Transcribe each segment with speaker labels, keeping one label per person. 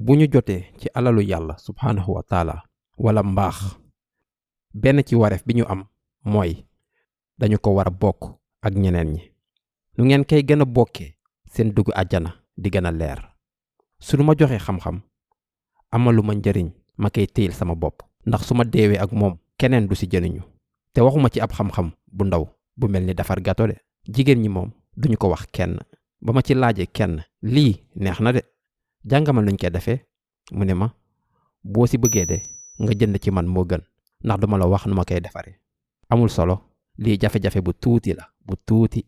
Speaker 1: bu ñu jotee ci alalu yàlla subhaanahu wa taala wala mbaax benn ci wareef bi ñu am mooy dañu ko war a bokk ak ñeneen ñi nu ngeen koy gën a bokkee seen dugg àjjana di gën a leer su nu ma joxee xam-xam amalu ma njëriñ ma koy téyel sama bopp ndax su ma deewee ak moom keneen du ci jëriñu te waxuma ci ab xam-xam bu ndaw bu mel ni defar gato de jigéen ñi moom duñu ko wax kenn ba ma ci laajee kenn lii neex na de jàngamal nuñ koy defee mu ne ma boo ci bëggee de nga jënd ci man moo gën ndax duma la wax nu ma koy defaree amul solo lii jafe-jafe bu tuuti la bu tuuti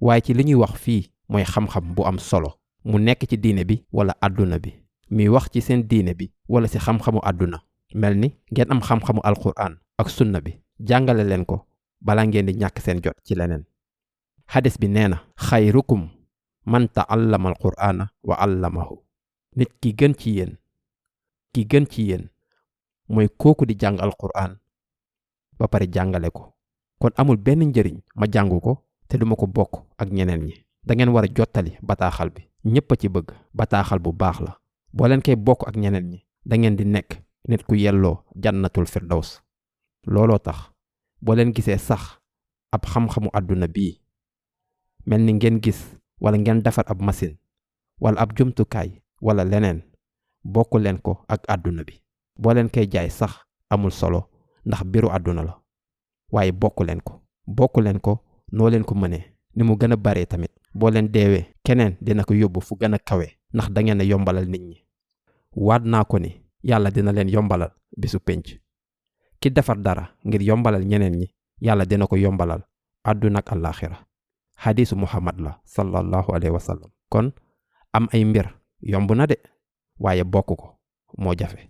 Speaker 1: waaye ci li ñuy wax fii mooy xam-xam bu am solo mu nekk ci diine bi wala àdduna bi mi wax ci seen diine bi wala ci xam-xamu àdduna mel ni ngeen am xam-xamu alquran ak sunna bi jàngale leen ko bala ngeen di ñàkk seen jot ci leneen xadis bi nee na xayrukum man ta'allama alqur'ana wa allamahu nit ki gën ci yéen mooy kooku di jàng alqur'an ba pare jàngale ko kon amul benn njëriñ ma jàngu ko te duma ko bokk ak ñeneen ñi da ngeen war a jottali bataaxal bi ñépp a ci bëgg bataaxal bu baax la boo leen koy bokk ak ñeneen ñi da ngeen di nekk nit ku yelloo jannatul firdaws looloo tax boo leen gisee sax ab xam-xamu àdduna bii mel ni ngeen gis wala ngeen defar ab machine wala ab jumtukaay wala leneen bokk leen ko ak àdduna bi boo leen koy jaay sax amul solo ndax biru àdduna la waaye bokk leen ko noo leen ko mënee ni mu gën a baree tamit boo leen deewee keneen dina ko yóbbu fu gën a kawe ndax da ngeen a yombalal nit ñi waat naa ko ni yàlla dina leen yombalal bisu pénc ki defar dara ngir yombalal ñeneen ñi yàlla dina ko yombalal àdduna ak àllaaxira xadiisu muhammad la sallallahu alayhi wa sallam kon am ay mbir yomb na de waaye bokk ko moo jafe